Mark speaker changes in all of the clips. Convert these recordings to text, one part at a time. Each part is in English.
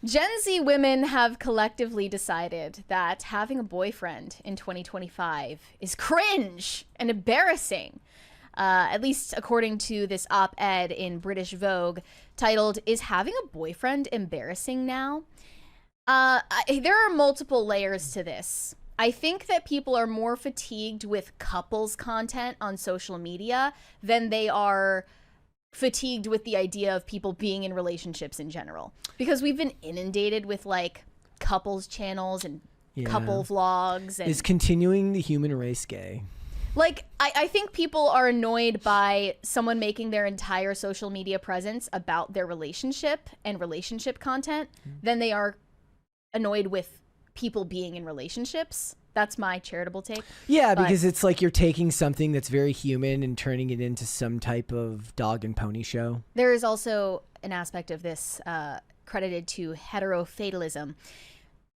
Speaker 1: Gen Z women have collectively decided that having a boyfriend in 2025 is cringe and embarrassing. At least according to this op-ed in British Vogue titled, "Is having a boyfriend embarrassing now?" There are multiple layers to this. I think that people are more fatigued with couples content on social media than they are fatigued with the idea of people being in relationships in general, because we've been inundated with like couples channels and couple vlogs. And
Speaker 2: is continuing the human race gay?
Speaker 1: Like, I think people are annoyed by someone making their entire social media presence about their relationship and relationship content than they are annoyed with people being in relationships. That's my charitable take.
Speaker 2: Yeah, because it's like you're taking something that's very human and turning it into some type of dog and pony show.
Speaker 1: There is also an aspect of this credited to heterofatalism.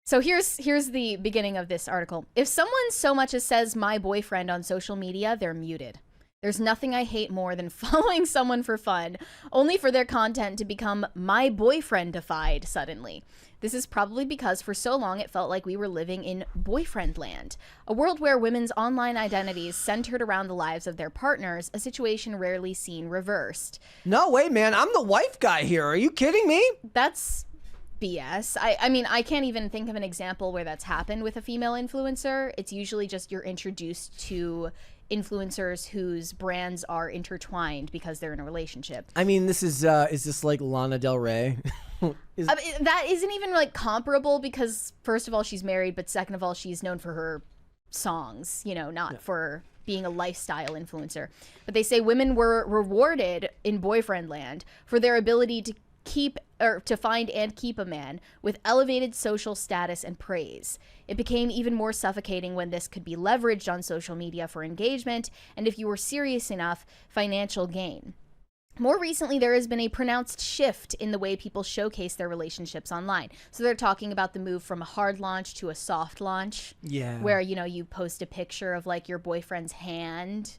Speaker 1: So here's the beginning of this article. If someone so much as says "my boyfriend" on social media, they're muted. There's nothing I hate more than following someone for fun, only for their content to become "my boyfriend-ified" suddenly. This is probably because for so long it felt like we were living in boyfriend land, a world where women's online identities centered around the lives of their partners, a situation rarely seen reversed.
Speaker 2: No way, man. I'm the wife guy here. Are you kidding me?
Speaker 1: That's BS. I mean, I can't even think of an example where that's happened with a female influencer. It's usually just you're introduced to influencers whose brands are intertwined because they're in a relationship.
Speaker 2: I mean, this is this like Lana Del Rey?
Speaker 1: I mean, that isn't even like comparable because first of all, she's married, but second of all, she's known for her songs, you know, not for being a lifestyle influencer. But they say women were rewarded in boyfriend land for their ability to find and keep a man with elevated social status and praise. It became even more suffocating when this could be leveraged on social media for engagement and, if you were serious enough, financial gain. More recently, there has been a pronounced shift in the way people showcase their relationships online. So they're talking about the move from a hard launch to a soft launch. Yeah. Where, you know, you post a picture of like your boyfriend's hand.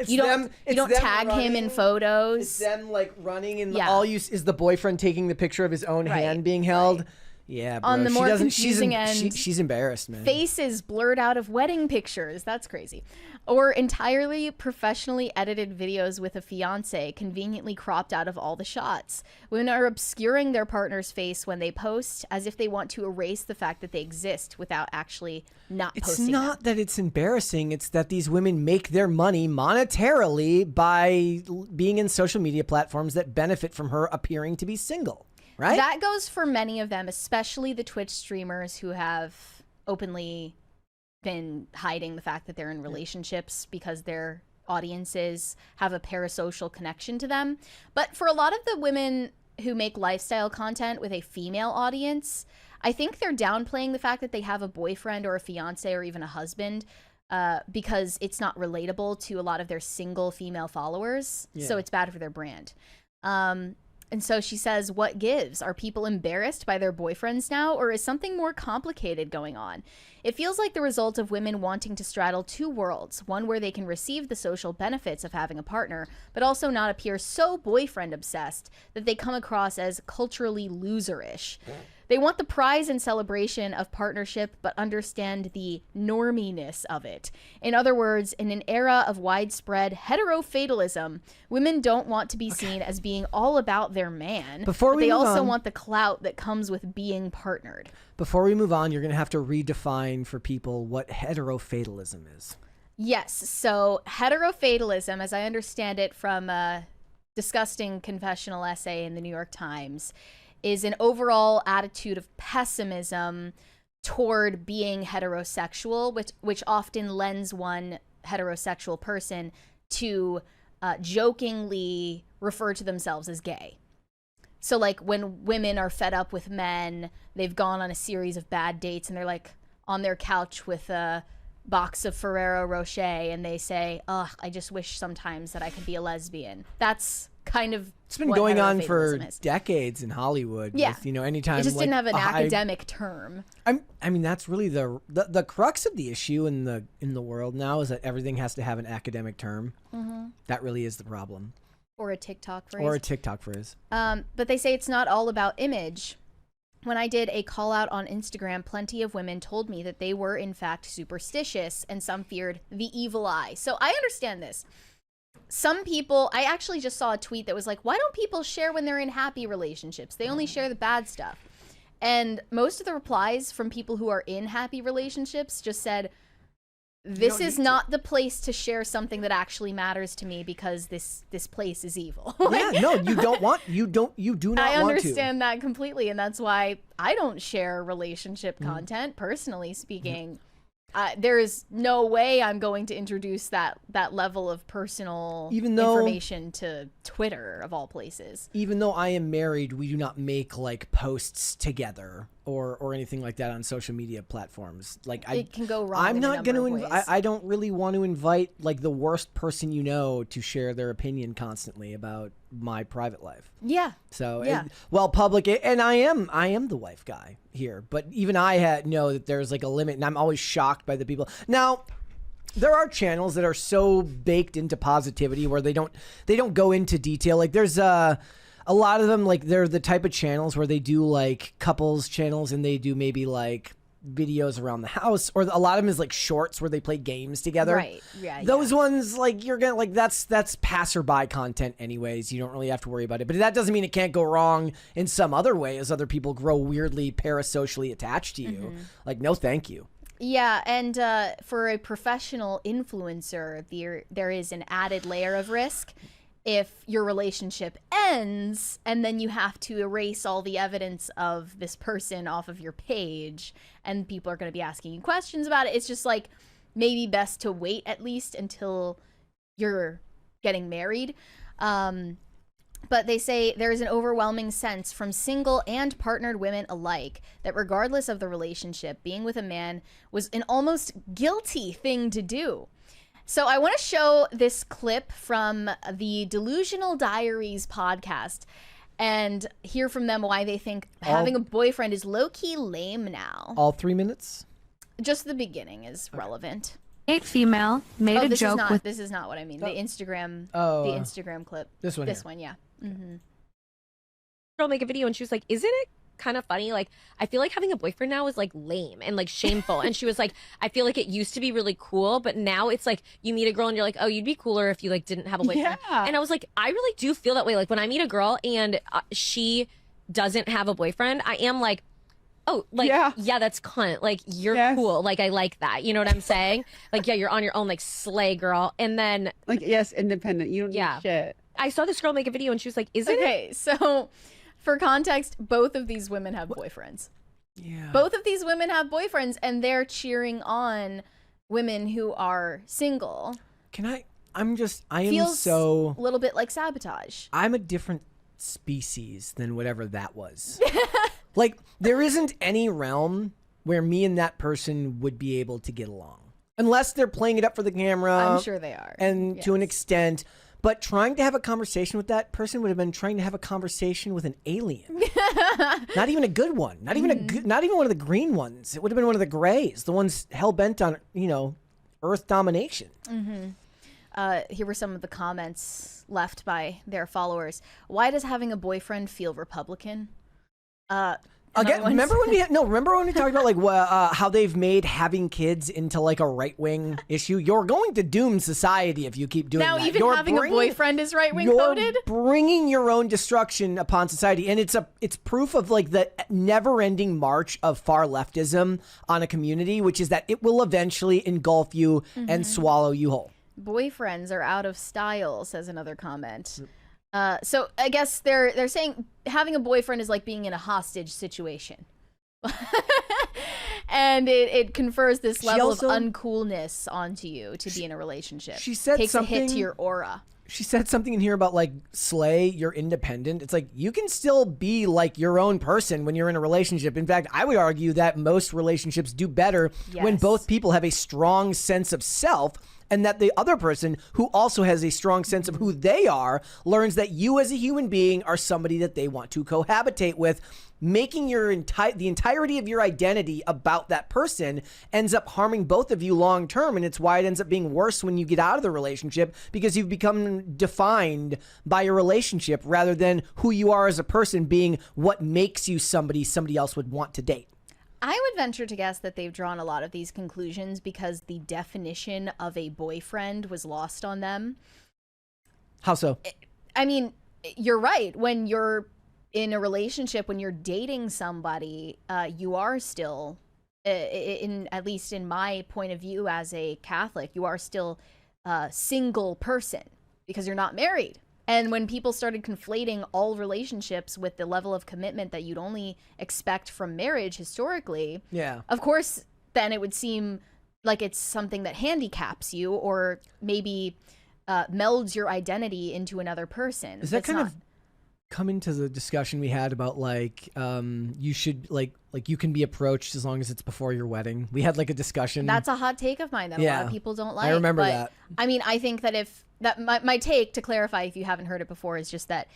Speaker 1: You don't tag him in photos.
Speaker 2: It's them like running and all you is the boyfriend taking the picture of his own hand being held. Right. Yeah, bro.
Speaker 1: On the more confusing end,
Speaker 2: she's embarrassed, man.
Speaker 1: Faces blurred out of wedding pictures. That's crazy. Or entirely professionally edited videos with a fiance conveniently cropped out of all the shots. Women are obscuring their partner's face when they post, as if they want to erase the fact that they exist without actually not posting.
Speaker 2: It's not that it's embarrassing. It's that these women make their money monetarily by being in social media platforms that benefit from her appearing to be single. Right?
Speaker 1: That goes for many of them, especially the Twitch streamers who have openly been hiding the fact that they're in relationships because their audiences have a parasocial connection to them. But for a lot of the women who make lifestyle content with a female audience, I think they're downplaying the fact that they have a boyfriend or a fiance or even a husband because it's not relatable to a lot of their single female followers. Yeah. So it's bad for their brand. And so she says, what gives? Are people embarrassed by their boyfriends now, or is something more complicated going on? It feels like the result of women wanting to straddle two worlds, one where they can receive the social benefits of having a partner, but also not appear so boyfriend obsessed that they come across as culturally loserish. They want the prize and celebration of partnership, but understand the norminess of it. In other words, in an era of widespread heterofatalism, women don't want to be seen as being all about their man, but they also want the clout that comes with being partnered.
Speaker 2: Before we move on, you're going to have to redefine for people what heterofatalism is.
Speaker 1: Yes, so heterofatalism, as I understand it from a disgusting confessional essay in the New York Times, is an overall attitude of pessimism toward being heterosexual, which often lends one heterosexual person to jokingly refer to themselves as gay. So like when women are fed up with men, they've gone on a series of bad dates and they're like on their couch with a box of Ferrero Rocher and they say, "Ugh, I just wish sometimes that I could be a lesbian." That's kind of
Speaker 2: it's been going on for decades in Hollywood.
Speaker 1: Yeah,
Speaker 2: with, you know, anytime
Speaker 1: it just didn't have an academic term.
Speaker 2: I mean, that's really the crux of the issue in the world now is that everything has to have an academic term. Mm-hmm. That really is the problem.
Speaker 1: Or a TikTok phrase.
Speaker 2: Or a TikTok phrase.
Speaker 1: But they say it's not all about image. When I did a call out on Instagram, plenty of women told me that they were in fact superstitious and some feared the evil eye. So I understand this. Some people, I actually just saw a tweet that was like, why don't people share when they're in happy relationships? They only share the bad stuff. And most of the replies from people who are in happy relationships just said, this is not the place to share something that actually matters to me because this place is evil.
Speaker 2: Yeah, no, you do not want to.
Speaker 1: I understand that completely, and that's why I don't share relationship content, personally speaking. There is no way I'm going to introduce that level of personal information to Twitter, of all places.
Speaker 2: Even though I am married, we do not make like posts together or anything like that on social media platforms. Like
Speaker 1: it can go wrong.
Speaker 2: I'm not going to. I don't really want to invite like the worst person you know to share their opinion constantly about my private life.
Speaker 1: Yeah.
Speaker 2: So
Speaker 1: yeah.
Speaker 2: Public, and I am the wife guy here, but even I know that there's like a limit, and I'm always shocked by the people. Now, there are channels that are so baked into positivity where they don't go into detail. Like there's a lot of them, like they're the type of channels where they do like couples channels and they do maybe like videos around the house, or a lot of them is like shorts where they play games together.
Speaker 1: Right. Yeah.
Speaker 2: Those ones, like you're gonna like that's passerby content anyways. You don't really have to worry about it. But that doesn't mean it can't go wrong in some other way as other people grow weirdly parasocially attached to you. Like, no, thank you.
Speaker 1: Yeah, and for a professional influencer, there is an added layer of risk. If your relationship ends and then you have to erase all the evidence of this person off of your page and people are going to be asking you questions about it, it's just like maybe best to wait at least until you're getting married. But they say there is an overwhelming sense from single and partnered women alike that regardless of the relationship, being with a man was an almost guilty thing to do. So I want to show this clip from the Delusional Diaries podcast and hear from them why they think having a boyfriend is low-key lame now.
Speaker 2: All 3 minutes?
Speaker 1: Just the beginning is relevant.
Speaker 3: A female made a joke with...
Speaker 1: This is not what I mean. The Instagram clip.
Speaker 2: This one.
Speaker 1: This one, yeah. Mm-hmm.
Speaker 4: Girl make a video and she was like, isn't it kind of funny? Like, I feel like having a boyfriend now is like lame and like shameful. And she was like, I feel like it used to be really cool, but now it's like you meet a girl and you're like, oh, you'd be cooler if you like didn't have a boyfriend.
Speaker 1: Yeah.
Speaker 4: And I was like, I really do feel that way. Like when I meet a girl and she doesn't have a boyfriend, I am like, oh, like, yeah, that's cunt. Like, you're cool. Like, I like that. You know what I'm saying? Like, yeah, you're on your own, like, slay girl. And then...
Speaker 5: like, yes, independent. You don't need shit.
Speaker 4: I saw this girl make a video and she was like, isn't it?
Speaker 1: So for context, both of these women have boyfriends.
Speaker 2: Yeah.
Speaker 1: Both of these women have boyfriends and they're cheering on women who are single.
Speaker 2: I
Speaker 1: Feels
Speaker 2: so...
Speaker 1: a little bit like sabotage.
Speaker 2: I'm a different species than whatever that was. Like, there isn't any realm where me and that person would be able to get along. Unless they're playing it up for the camera.
Speaker 1: I'm sure they are.
Speaker 2: And to an extent... But trying to have a conversation with that person would have been trying to have a conversation with an alien. Not even a good one. Not even not even one of the green ones. It would have been one of the grays, the ones hell bent on, Earth domination.
Speaker 1: Here were some of the comments left by their followers. Why does having a boyfriend feel Republican?
Speaker 2: Again, remember when we talked about like how they've made having kids into like a right-wing issue? You're going to doom society if you keep doing that.
Speaker 1: Now even having a boyfriend is right-wing coded?
Speaker 2: You're bringing your own destruction upon society, and it's proof of like the never-ending march of far leftism on a community, which is that it will eventually engulf you and swallow you whole.
Speaker 1: Boyfriends are out of style, says another comment. So I guess they're saying having a boyfriend is like being in a hostage situation. And it confers this level of uncoolness onto you to be in a relationship.
Speaker 2: She said
Speaker 1: takes a hit to your aura.
Speaker 2: She said something in here about like slay, you're independent. It's like you can still be like your own person when you're in a relationship. In fact, I would argue that most relationships do better when both people have a strong sense of self, and that the other person, who also has a strong sense of who they are, learns that you as a human being are somebody that they want to cohabitate with. making the entirety of your identity about that person ends up harming both of you long term. And it's why it ends up being worse when you get out of the relationship, because you've become defined by your relationship rather than who you are as a person being what makes you somebody else would want to date.
Speaker 1: I would venture to guess that they've drawn a lot of these conclusions because the definition of a boyfriend was lost on them.
Speaker 2: How so?
Speaker 1: I mean, you're right. When you're in a relationship, when you're dating somebody, you are still, at least in my point of view as a Catholic, you are still a single person because you're not married. And when people started conflating all relationships with the level of commitment that you'd only expect from marriage historically, of course, then it would seem like it's something that handicaps you or maybe melds your identity into another person.
Speaker 2: Is that kind of come into the discussion we had about like you should like you can be approached as long as it's before your wedding? We had like a discussion.
Speaker 1: That's a hot take of mine that a lot of people don't like.
Speaker 2: I remember that.
Speaker 1: I mean, I think that my take, to clarify if you haven't heard it before, is just that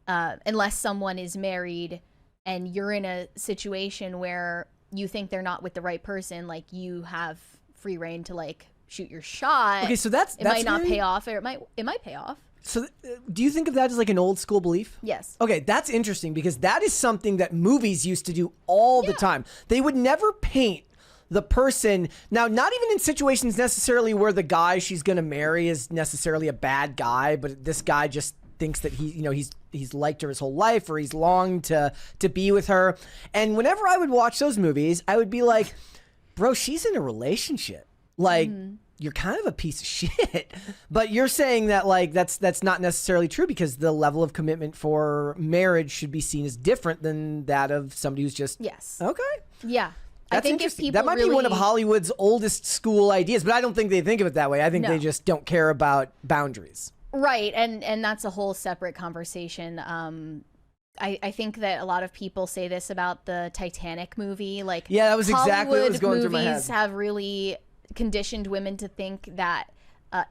Speaker 1: unless someone is married and you're in a situation where you think they're not with the right person, like you have free reign to like shoot your shot.
Speaker 2: Okay, so
Speaker 1: it might not pay off, or it might pay off.
Speaker 2: So do you think of that as like an old school belief?
Speaker 1: Yes.
Speaker 2: Okay, that's interesting because that is something that movies used to do all the time. They would never paint the person, now not even in situations necessarily where the guy she's going to marry is necessarily a bad guy, but this guy just thinks that he's liked her his whole life, or he's longed to be with her. And whenever I would watch those movies, I would be like, bro, she's in a relationship. Like, you're kind of a piece of shit. But you're saying that like that's not necessarily true because the level of commitment for marriage should be seen as different than that of somebody who's just okay.
Speaker 1: Yeah.
Speaker 2: That's
Speaker 1: I think
Speaker 2: interesting.
Speaker 1: If people
Speaker 2: that might be one of Hollywood's oldest school ideas, but I don't think they think of it that way. I think they just don't care about boundaries.
Speaker 1: Right, and that's a whole separate conversation. I think that a lot of people say this about the Titanic movie. Like,
Speaker 2: that was exactly what was going through my head.
Speaker 1: Movies have really conditioned women to think that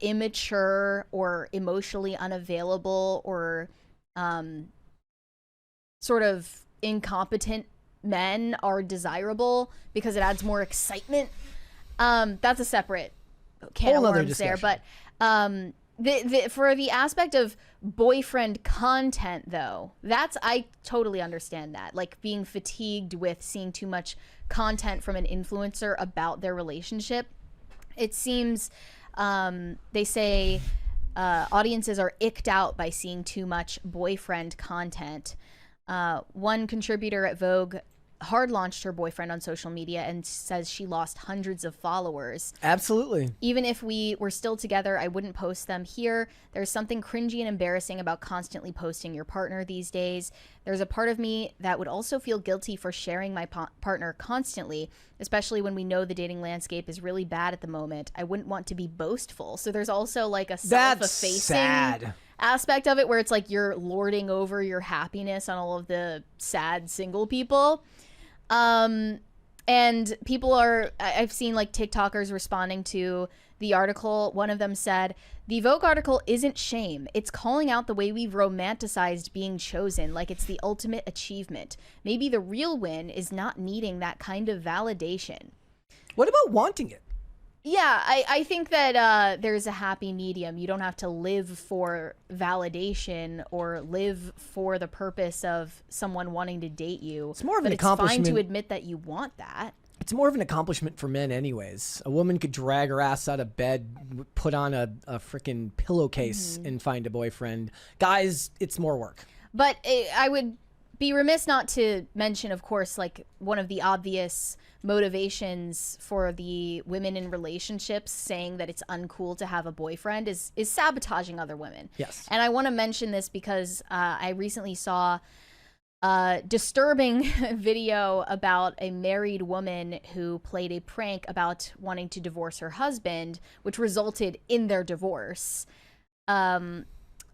Speaker 1: immature or emotionally unavailable or sort of incompetent men are desirable because it adds more excitement. That's a separate can of worms there. But for the aspect of boyfriend content, though, I totally understand that. Like being fatigued with seeing too much content from an influencer about their relationship. It seems they say audiences are icked out by seeing too much boyfriend content. One contributor at Vogue hard launched her boyfriend on social media and says she lost hundreds of followers.
Speaker 2: Absolutely.
Speaker 1: Even if we were still together, I wouldn't post them here. There's something cringy and embarrassing about constantly posting your partner these days. There's a part of me that would also feel guilty for sharing my partner constantly, especially when we know the dating landscape is really bad at the moment. I wouldn't want to be boastful. So there's also like a self-effacing aspect of it where it's like you're lording over your happiness on all of the sad single people. And people I've seen like TikTokers responding to the article. One of them said, the Vogue article isn't shame. It's calling out the way we've romanticized being chosen, like it's the ultimate achievement. Maybe the real win is not needing that kind of validation.
Speaker 2: What about wanting it?
Speaker 1: Yeah, I think that there's a happy medium. You don't have to live for validation or live for the purpose of someone wanting to date you.
Speaker 2: It's more of an accomplishment.
Speaker 1: It's fine to admit that you want that.
Speaker 2: It's more of an accomplishment for men anyways. A woman could drag her ass out of bed, put on a freaking pillowcase and find a boyfriend. Guys, it's more work.
Speaker 1: But I would be remiss not to mention, of course, like one of the obvious motivations for the women in relationships saying that it's uncool to have a boyfriend is sabotaging other women.
Speaker 2: Yes.
Speaker 1: And I want to mention this because I recently saw a disturbing video about a married woman who played a prank about wanting to divorce her husband, which resulted in their divorce. So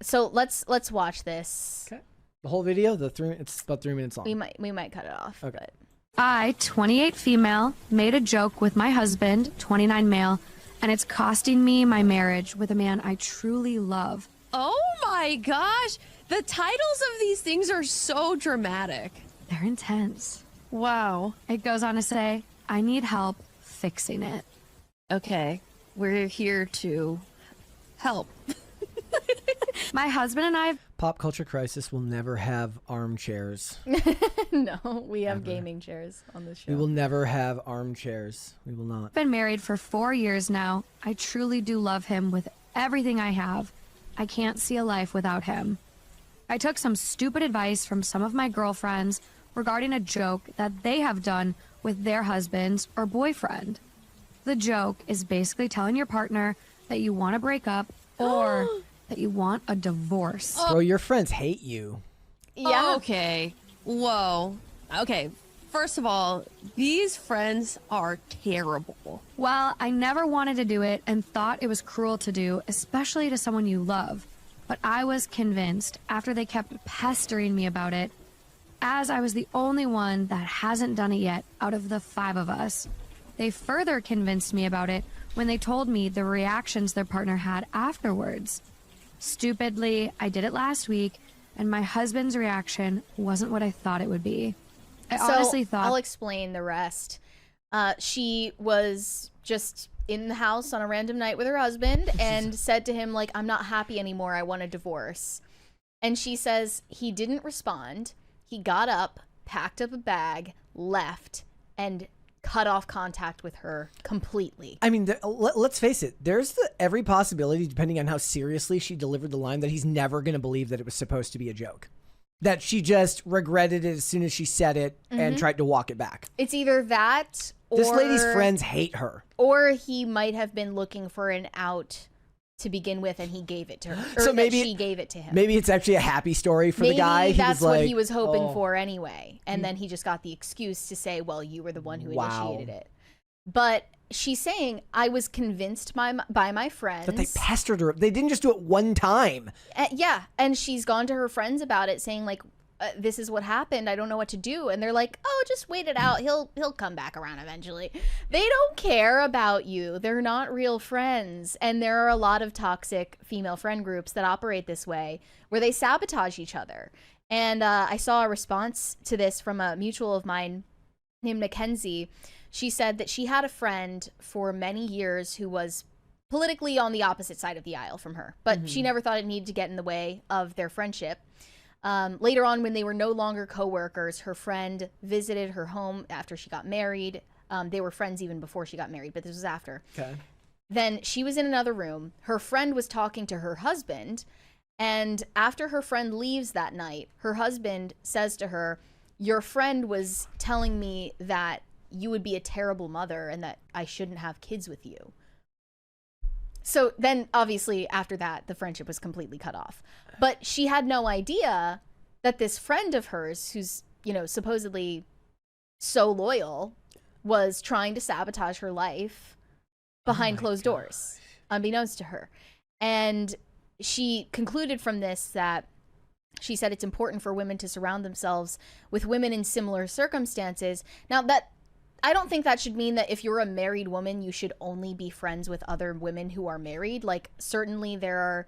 Speaker 1: let's watch this.
Speaker 2: Okay. The whole video, it's about 3 minutes long.
Speaker 1: We might cut it off.
Speaker 2: Okay.
Speaker 1: But.
Speaker 3: I, 28 female, made a joke with my husband, 29 male, and it's costing me my marriage with a man I truly love.
Speaker 6: Oh my gosh! The titles of these things are so dramatic.
Speaker 3: They're intense.
Speaker 6: Wow.
Speaker 3: It goes on to say, I need help fixing it.
Speaker 6: Okay. We're here to help.
Speaker 3: My husband and I have
Speaker 2: Pop Culture Crisis will never have armchairs.
Speaker 1: No, we have gaming chairs on this show.
Speaker 2: We will never have armchairs. We will not.
Speaker 3: been married for 4 years now. I truly do love him with everything I have. I can't see a life without him. I took some stupid advice from some of my girlfriends regarding a joke that they have done with their husbands or boyfriend. The joke is basically telling your partner that you want to break up or that you want a divorce.
Speaker 2: Bro, your friends hate you.
Speaker 1: Yeah.
Speaker 6: Okay. Whoa. Okay. First of all, these friends are terrible.
Speaker 3: Well, I never wanted to do it and thought it was cruel to do, especially to someone you love. But I was convinced after they kept pestering me about it, as I was the only one that hasn't done it yet out of the 5 of us. They further convinced me about it when they told me the reactions their partner had afterwards. Stupidly, I did it last week, and my husband's reaction wasn't what I thought it would be. I honestly thought...
Speaker 1: I'll explain the rest. She was just in the house on a random night with her husband and said to him, like, I'm not happy anymore. I want a divorce. And she says he didn't respond. He got up, packed up a bag, left, and cut off contact with her completely.
Speaker 2: I mean, let's face it. There's every possibility, depending on how seriously she delivered the line, that he's never going to believe that it was supposed to be a joke. That she just regretted it as soon as she said it and tried to walk it back.
Speaker 1: It's either that or...
Speaker 2: This lady's friends hate her.
Speaker 1: Or he might have been looking for an out to begin with, and he gave it to her. Or
Speaker 2: So maybe
Speaker 1: she gave it to him.
Speaker 2: Maybe it's actually a happy story for the guy.
Speaker 1: Maybe that's what he was hoping
Speaker 2: "Oh."
Speaker 1: for anyway. And then he just got the excuse to say, well, you were the one who
Speaker 2: Wow.
Speaker 1: initiated it. But she's saying, I was convinced by my friends.
Speaker 2: But they pestered her. They didn't just do it one time.
Speaker 1: Yeah. And she's gone to her friends about it, saying, like, this is what happened. I don't know what to do. And they're like, oh, just wait it out. He'll come back around eventually. They don't care about you. They're not real friends. And there are a lot of toxic female friend groups that operate this way, where they sabotage each other. And I saw a response to this from a mutual of mine named Mackenzie. She said that she had a friend for many years who was politically on the opposite side of the aisle from her, but she never thought it needed to get in the way of their friendship. Later on, when they were no longer co-workers, her friend visited her home after she got married. They were friends even before she got married, but this was after.
Speaker 2: Okay.
Speaker 1: Then she was in another room. Her friend was talking to her husband. And after her friend leaves that night, her husband says to her, your friend was telling me that you would be a terrible mother and that I shouldn't have kids with you. So then, obviously, after that, the friendship was completely cut off. But she had no idea that this friend of hers, who's, you know, supposedly so loyal, was trying to sabotage her life behind closed doors, unbeknownst to her. And she concluded from this that she said it's important for women to surround themselves with women in similar circumstances. Now, that I don't think that should mean that if you're a married woman, you should only be friends with other women who are married. Like, certainly there are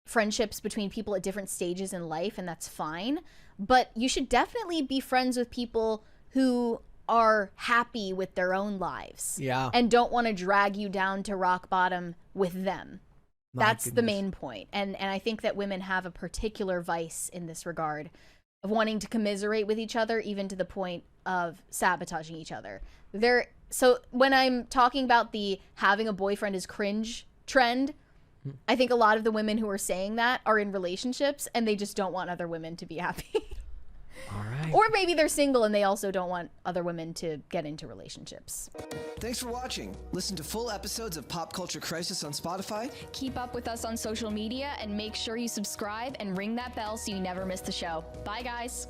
Speaker 1: friendships between people at different stages in life, and that's fine. But you should definitely be friends with people who are happy with their own lives.
Speaker 2: Yeah.
Speaker 1: And don't want to drag you down to rock bottom with them. That's the main point. And I think that women have a particular vice in this regard of wanting to commiserate with each other, even to the point of sabotaging each other. So when I'm talking about the having a boyfriend is cringe trend, I think a lot of the women who are saying that are in relationships and they just don't want other women to be happy.
Speaker 2: All right.
Speaker 1: Or maybe they're single and they also don't want other women to get into relationships.
Speaker 7: Thanks for watching. Listen to full episodes of Pop Culture Crisis on Spotify.
Speaker 8: Keep up with us on social media and make sure you subscribe and ring that bell so you never miss the show. Bye, guys.